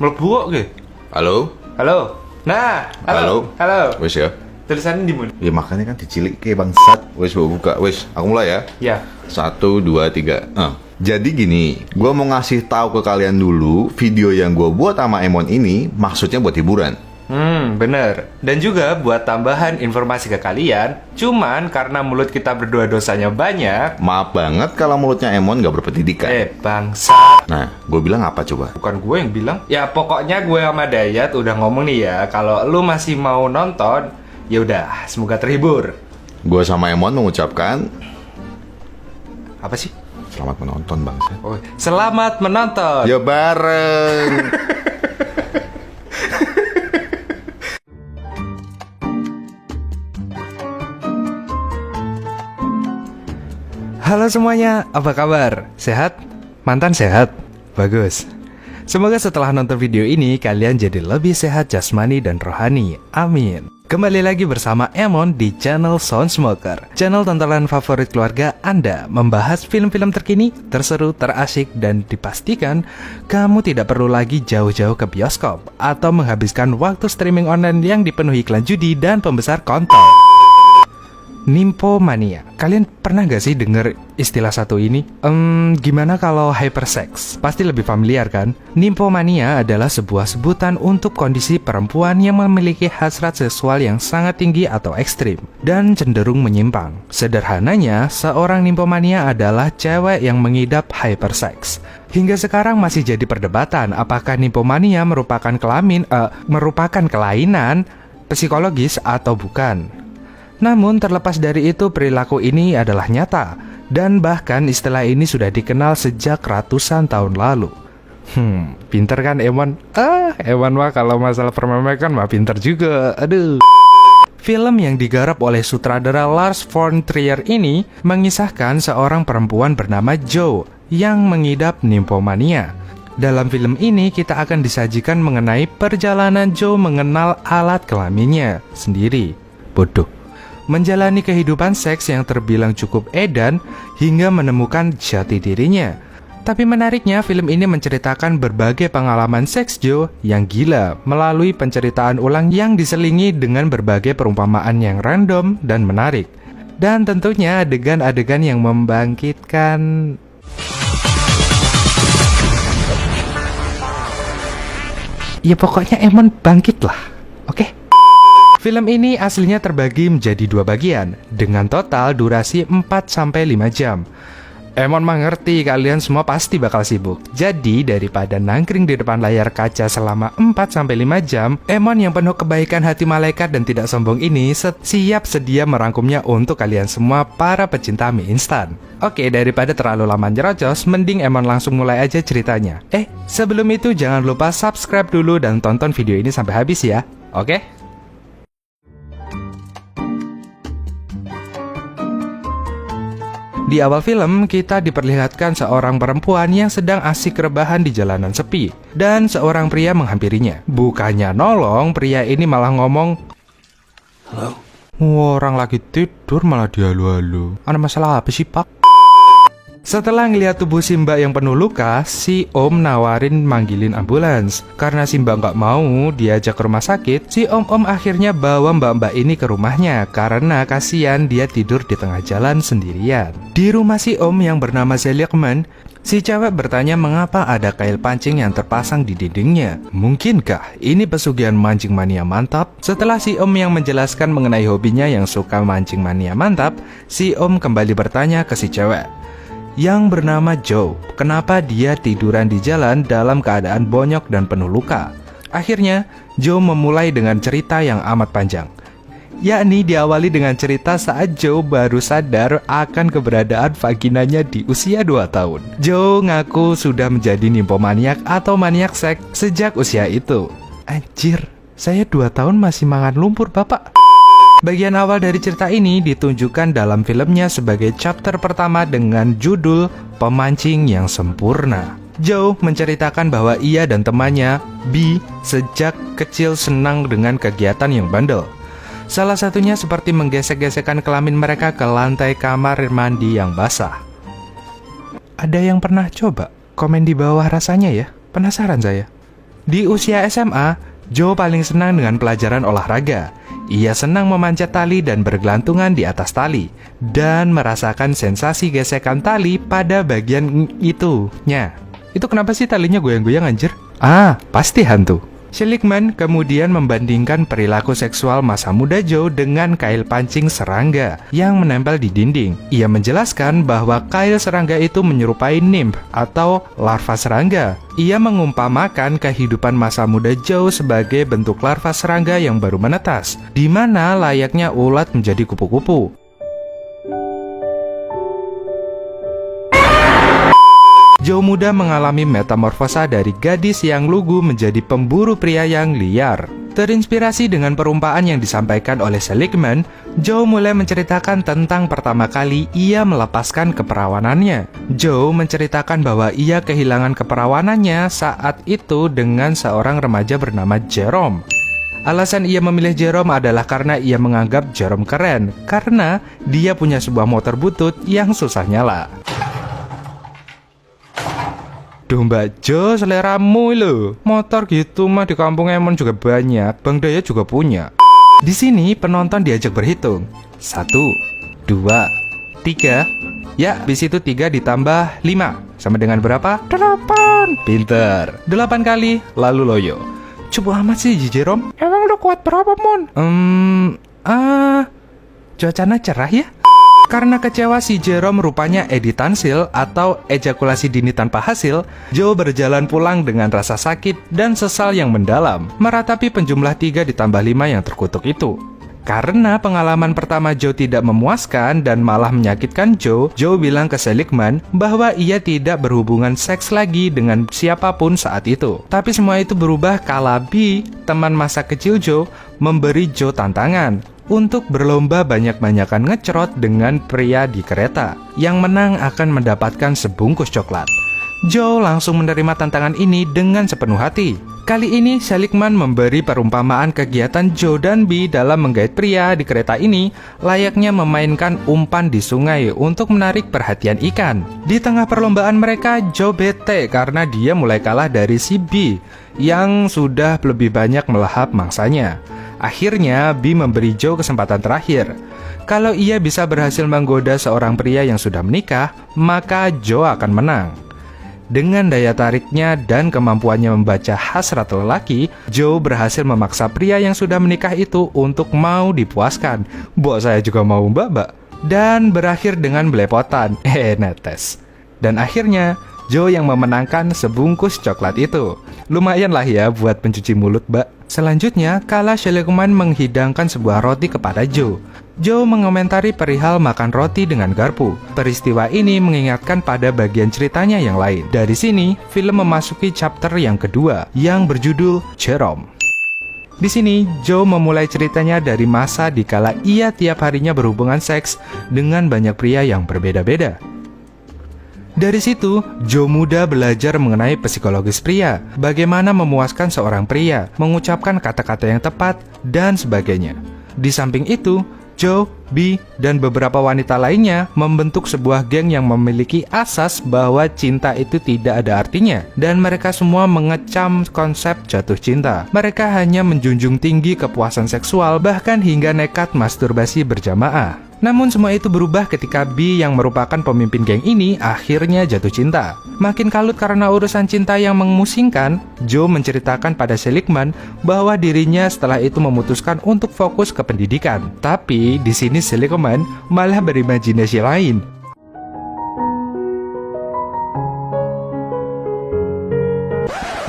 Mlebu kok. Halo? Halo. Nah, halo. Halo. Wis ya. Tulisannya di mana? Ya makanya kan dicilik ke bangsat. Wis buka. Wis, aku mulai ya. Ya. 1, 2, 3. Jadi gini, gue mau ngasih tahu ke kalian dulu, video yang gue buat sama Emon ini maksudnya buat hiburan. Bener. Dan juga buat tambahan informasi ke kalian, cuman karena mulut kita berdua dosanya banyak. Maaf banget kalau mulutnya Emon gak berpendidikan. Bangsat. Nah, gue bilang apa coba? Bukan gue yang bilang. Ya pokoknya gue sama Dayat udah ngomong nih ya, kalau lu masih mau nonton, ya udah, semoga terhibur. Gue sama Emon mengucapkan Apa sih? selamat menonton bangsat. Oh, selamat menonton. Ya bareng. Halo semuanya, apa kabar? Sehat? Mantan sehat? Bagus. Semoga setelah nonton video ini kalian jadi lebih sehat jasmani dan rohani. Amin. Kembali lagi bersama Emon di channel Soundsmoker, channel tontonan favorit keluarga Anda, membahas film-film terkini, terseru, terasik, dan dipastikan kamu tidak perlu lagi jauh-jauh ke bioskop atau menghabiskan waktu streaming online yang dipenuhi iklan judi dan pembesar kontol. Nymphomania. Kalian pernah gak sih denger istilah satu ini? Gimana kalau hypersex? Pasti lebih familiar kan? Nymphomania adalah sebuah sebutan untuk kondisi perempuan yang memiliki hasrat seksual yang sangat tinggi atau ekstrim dan cenderung menyimpang. Sederhananya, seorang nymphomania adalah cewek yang mengidap hypersex. Hingga sekarang masih jadi perdebatan apakah nymphomania merupakan kelainan psikologis atau bukan. Namun terlepas dari itu, perilaku ini adalah nyata, dan bahkan istilah ini sudah dikenal sejak ratusan tahun lalu. Pinter kan Emon? Emon mah kalau masalah permemekan mah pinter juga. Aduh. Film yang digarap oleh sutradara Lars von Trier ini mengisahkan seorang perempuan bernama Jo yang mengidap nymphomania. Dalam film ini kita akan disajikan mengenai perjalanan Jo mengenal alat kelaminnya sendiri. Bodoh. Menjalani kehidupan seks yang terbilang cukup edan hingga menemukan jati dirinya. Tapi menariknya, film ini menceritakan berbagai pengalaman seks Jo yang gila melalui penceritaan ulang yang diselingi dengan berbagai perumpamaan yang random dan menarik. Dan tentunya adegan-adegan yang membangkitkan. Ya pokoknya Emon bangkit lah, oke? Film ini aslinya terbagi menjadi 2 bagian, dengan total durasi 4-5 jam. Emon mengerti kalian semua pasti bakal sibuk. Jadi daripada nangkring di depan layar kaca selama 4-5 jam, Emon yang penuh kebaikan hati malaikat dan tidak sombong ini siap sedia merangkumnya untuk kalian semua para pecinta mie instan. Oke, daripada terlalu lama nyerocos, mending Emon langsung mulai aja ceritanya. Sebelum itu jangan lupa subscribe dulu dan tonton video ini sampai habis ya, oke? Di awal film, kita diperlihatkan seorang perempuan yang sedang asik rebahan di jalanan sepi, dan seorang pria menghampirinya. Bukannya nolong, pria ini malah ngomong, "Halo." Orang lagi tidur malah dihalu-halu. Ada masalah apa sih, Pak? Setelah ngeliat tubuh si mbak yang penuh luka, si om nawarin manggilin ambulans. Karena si mbak nggak mau diajak ke rumah sakit, si om akhirnya bawa mbak-mbak ini ke rumahnya karena kasihan dia tidur di tengah jalan sendirian. Di rumah si om yang bernama Seligman, si cewek bertanya mengapa ada kail pancing yang terpasang di dindingnya. Mungkinkah ini pesugihan mancing mania mantap? Setelah si om yang menjelaskan mengenai hobinya yang suka mancing mania mantap, si om kembali bertanya ke si cewek yang bernama Jo, kenapa dia tiduran di jalan dalam keadaan bonyok dan penuh luka. Akhirnya, Jo memulai dengan cerita yang amat panjang. Yakni diawali dengan cerita saat Jo baru sadar akan keberadaan vaginanya di usia 2 tahun. Jo ngaku sudah menjadi nymphomaniac atau maniak seks sejak usia itu. Anjir, saya 2 tahun masih makan lumpur, Bapak. Bagian awal dari cerita ini ditunjukkan dalam filmnya sebagai chapter pertama dengan judul Pemancing yang Sempurna. Joe menceritakan bahwa ia dan temannya, B, sejak kecil senang dengan kegiatan yang bandel. Salah satunya seperti menggesek-gesekkan kelamin mereka ke lantai kamar mandi yang basah. Ada yang pernah coba? Komen di bawah rasanya ya, penasaran saya. Di usia SMA, Joe paling senang dengan pelajaran olahraga. Ia senang memanjat tali dan bergelantungan di atas tali, dan merasakan sensasi gesekan tali pada bagian itunya. Itu kenapa sih talinya goyang-goyang anjir? Ah, pasti hantu. Seligman kemudian membandingkan perilaku seksual masa muda Joe dengan kail pancing serangga yang menempel di dinding. Ia menjelaskan bahwa kail serangga itu menyerupai nymph atau larva serangga. Ia mengumpamakan kehidupan masa muda Joe sebagai bentuk larva serangga yang baru menetas, di mana layaknya ulat menjadi kupu-kupu. Joe muda mengalami metamorfosa dari gadis yang lugu menjadi pemburu pria yang liar. Terinspirasi dengan perumpamaan yang disampaikan oleh Seligman, Joe mulai menceritakan tentang pertama kali ia melepaskan keperawanannya. Joe menceritakan bahwa ia kehilangan keperawanannya saat itu dengan seorang remaja bernama Jerome. Alasan ia memilih Jerome adalah karena ia menganggap Jerome keren, karena dia punya sebuah motor butut yang susah nyala. Duh Mbak Jo, seleramu lo. Motor gitu mah di kampung Emon juga banyak, Bang Daya juga punya. Di sini penonton diajak berhitung. 1, 2, 3. Ya, habis itu 3 ditambah 5 sama dengan berapa? 8. Pinter. 8 kali, lalu loyo. Coba amat sih Jerome. Emang lo kuat berapa, Mon? Cuacanya cerah ya? Karena kecewa si Jerome rupanya editansil atau ejakulasi dini tanpa hasil, Joe berjalan pulang dengan rasa sakit dan sesal yang mendalam, meratapi penjumlah 3 ditambah 5 yang terkutuk itu. Karena pengalaman pertama Joe tidak memuaskan dan malah menyakitkan Joe bilang ke Seligman bahwa ia tidak berhubungan seks lagi dengan siapapun saat itu. Tapi semua itu berubah kala B, teman masa kecil Joe, memberi Joe tantangan untuk berlomba banyak-banyakan ngecrot dengan pria di kereta. Yang menang akan mendapatkan sebungkus coklat. Joe langsung menerima tantangan ini dengan sepenuh hati. Kali ini Seligman memberi perumpamaan kegiatan Joe dan B dalam menggait pria di kereta ini layaknya memainkan umpan di sungai untuk menarik perhatian ikan. Di tengah perlombaan mereka, Joe bete karena dia mulai kalah dari si B yang sudah lebih banyak melahap mangsanya. Akhirnya B memberi Joe kesempatan terakhir. Kalau ia bisa berhasil menggoda seorang pria yang sudah menikah, maka Joe akan menang. Dengan daya tariknya dan kemampuannya membaca hasrat lelaki, Joe berhasil memaksa pria yang sudah menikah itu untuk mau dipuaskan. Bok saya juga mau mbak. Dan berakhir dengan belepotan. Netes. Dan akhirnya Joe yang memenangkan sebungkus coklat itu. Lumayan lah ya buat pencuci mulut, mbak. Selanjutnya, kala Seligman menghidangkan sebuah roti kepada Joe. Joe mengomentari perihal makan roti dengan garpu. Peristiwa ini mengingatkan pada bagian ceritanya yang lain. Dari sini, film memasuki chapter yang kedua, yang berjudul Jerome. Di sini, Joe memulai ceritanya dari masa dikala ia tiap harinya berhubungan seks dengan banyak pria yang berbeda-beda. Dari situ, Joe muda belajar mengenai psikologis pria, bagaimana memuaskan seorang pria, mengucapkan kata-kata yang tepat, dan sebagainya. Di samping itu, Joe, B, dan beberapa wanita lainnya membentuk sebuah geng yang memiliki asas bahwa cinta itu tidak ada artinya, dan mereka semua mengecam konsep jatuh cinta. Mereka hanya menjunjung tinggi kepuasan seksual, bahkan hingga nekat masturbasi berjamaah. Namun semua itu berubah ketika B yang merupakan pemimpin geng ini akhirnya jatuh cinta. Makin kalut karena urusan cinta yang memusingkan, Joe menceritakan pada Seligman bahwa dirinya setelah itu memutuskan untuk fokus ke pendidikan. Tapi di sini Seligman malah berimajinasi lain.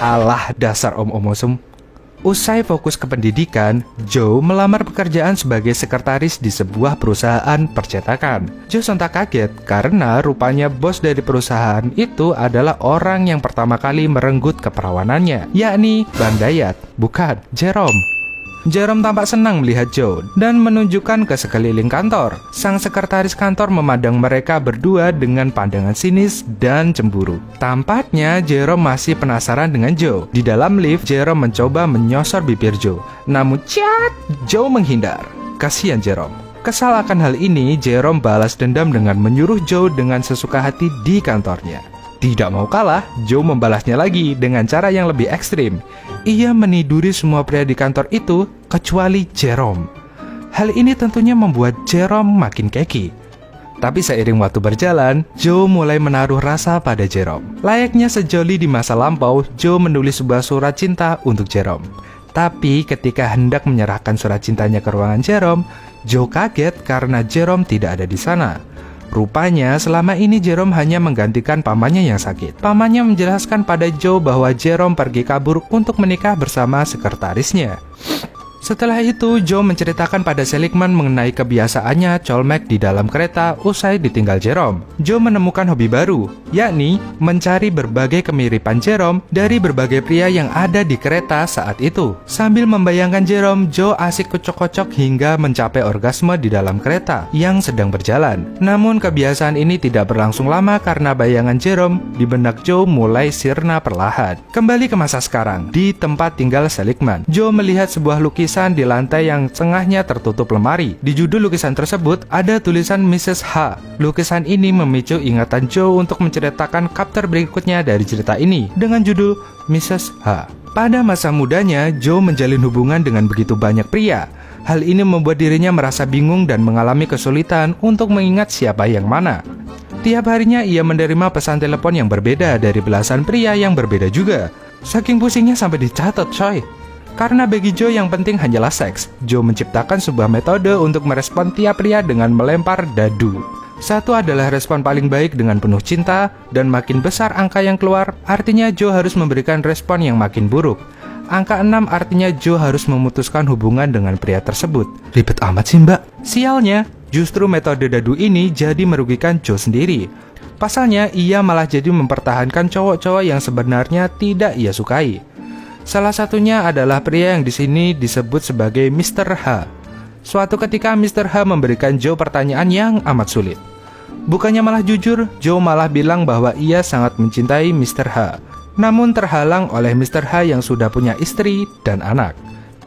Alah, dasar om-omosum. Usai fokus ke pendidikan, Joe melamar pekerjaan sebagai sekretaris di sebuah perusahaan percetakan. Joe sontak kaget karena rupanya bos dari perusahaan itu adalah orang yang pertama kali merenggut keperawanannya, yakni Bang Dayat, bukan Jerome. Jerome tampak senang melihat Joe dan menunjukkan ke sekeliling kantor. Sang sekretaris kantor memandang mereka berdua dengan pandangan sinis dan cemburu. Tampaknya Jerome masih penasaran dengan Joe. Di dalam lift, Jerome mencoba menyosor bibir Joe. Namun Joe menghindar. Kasihan Jerome. Kesal akan hal ini, Jerome balas dendam dengan menyuruh Joe dengan sesuka hati di kantornya. Tidak mau kalah, Joe membalasnya lagi dengan cara yang lebih ekstrim. Ia meniduri semua pria di kantor itu kecuali Jerome. Hal ini tentunya membuat Jerome makin keki. Tapi seiring waktu berjalan, Joe mulai menaruh rasa pada Jerome. Layaknya sejoli di masa lampau, Joe menulis sebuah surat cinta untuk Jerome. Tapi ketika hendak menyerahkan surat cintanya ke ruangan Jerome, Joe kaget karena Jerome tidak ada di sana. Rupanya selama ini Jerome hanya menggantikan pamannya yang sakit. Pamannya menjelaskan pada Joe bahwa Jerome pergi kabur untuk menikah bersama sekretarisnya. Setelah itu, Joe menceritakan pada Seligman mengenai kebiasaannya colmek di dalam kereta usai ditinggal Jerome. Joe menemukan hobi baru, yakni mencari berbagai kemiripan Jerome dari berbagai pria yang ada di kereta saat itu. Sambil membayangkan Jerome, Joe asik kocok-kocok hingga mencapai orgasme di dalam kereta yang sedang berjalan. Namun kebiasaan ini tidak berlangsung lama karena bayangan Jerome di benak Joe mulai sirna perlahan. Kembali ke masa sekarang, di tempat tinggal Seligman, Joe melihat sebuah lukisan di lantai yang tengahnya tertutup lemari. Di judul lukisan tersebut ada tulisan Mrs. H. Lukisan ini memicu ingatan Joe untuk menceritakan chapter berikutnya dari cerita ini dengan judul Mrs. H. Pada masa mudanya, Joe menjalin hubungan dengan begitu banyak pria. Hal ini membuat dirinya merasa bingung dan mengalami kesulitan untuk mengingat siapa yang mana. Tiap harinya ia menerima pesan telepon yang berbeda dari belasan pria yang berbeda juga. Saking pusingnya sampai dicatat, coy. Karena bagi Joe yang penting hanyalah seks, Joe menciptakan sebuah metode untuk merespon tiap pria dengan melempar dadu. Satu adalah respon paling baik dengan penuh cinta, dan makin besar angka yang keluar, artinya Joe harus memberikan respon yang makin buruk. Angka 6 artinya Joe harus memutuskan hubungan dengan pria tersebut. Ribet amat sih, Mbak. Sialnya, justru metode dadu ini jadi merugikan Joe sendiri. Pasalnya, ia malah jadi mempertahankan cowok-cowok yang sebenarnya tidak ia sukai. Salah satunya adalah pria yang di sini disebut sebagai Mr. H. Suatu ketika Mr. H memberikan Joe pertanyaan yang amat sulit. Bukannya malah jujur, Joe malah bilang bahwa ia sangat mencintai Mr. H. Namun terhalang oleh Mr. H yang sudah punya istri dan anak.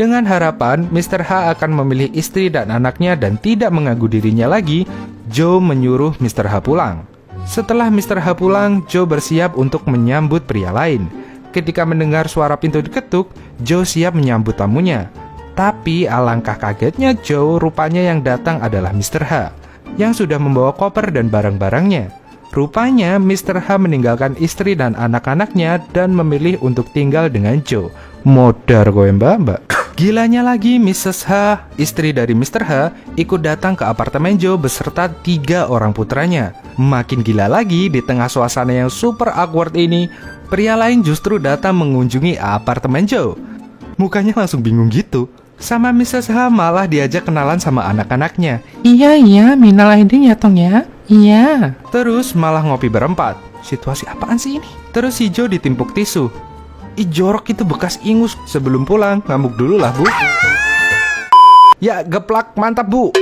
Dengan harapan Mr. H akan memilih istri dan anaknya dan tidak mengganggu dirinya lagi, Joe menyuruh Mr. H pulang. Setelah Mr. H pulang, Joe bersiap untuk menyambut pria lain. Ketika mendengar suara pintu diketuk, Joe siap menyambut tamunya. Tapi alangkah kagetnya Joe, rupanya yang datang adalah Mr. H yang sudah membawa koper dan barang-barangnya. Rupanya Mr. H meninggalkan istri dan anak-anaknya dan memilih untuk tinggal dengan Joe. Modar gue mbak. Gilanya lagi, Mrs. H, istri dari Mr. H, ikut datang ke apartemen Joe beserta 3 orang putranya. Makin gila lagi, di tengah suasana yang super awkward ini, pria lain justru datang mengunjungi apartemen Joe. Mukanya langsung bingung gitu. Sama Mrs. H malah diajak kenalan sama anak-anaknya. Iya, minal aidin ya Tong ya. Iya. Terus malah ngopi berempat. Situasi apaan sih ini? Terus si Joe ditimpuk tisu. Jorok itu bekas ingus. Sebelum pulang, ngamuk dulu lah, Bu. Ya, geplak, mantap, Bu.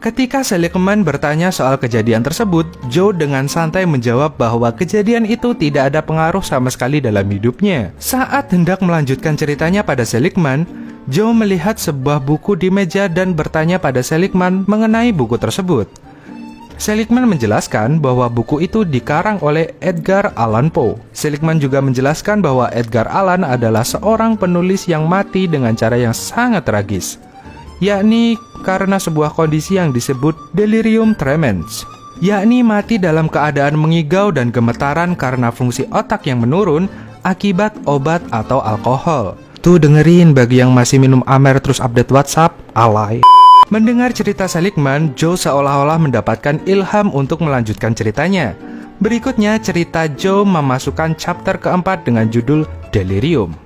Ketika Seligman bertanya soal kejadian tersebut, Joe dengan santai menjawab bahwa kejadian itu tidak ada pengaruh sama sekali dalam hidupnya. Saat hendak melanjutkan ceritanya pada Seligman, Joe melihat sebuah buku di meja dan bertanya pada Seligman mengenai buku tersebut. Seligman menjelaskan bahwa buku itu dikarang oleh Edgar Allan Poe. Seligman juga menjelaskan bahwa Edgar Allan adalah seorang penulis yang mati dengan cara yang sangat tragis, yakni karena sebuah kondisi yang disebut delirium tremens, yakni mati dalam keadaan mengigau dan gemetaran karena fungsi otak yang menurun akibat obat atau alkohol. Tuh dengerin bagi yang masih minum Amer terus update WhatsApp, alay. Mendengar cerita Seligman, Joe seolah-olah mendapatkan ilham untuk melanjutkan ceritanya. Berikutnya cerita Joe memasukkan chapter keempat dengan judul Delirium.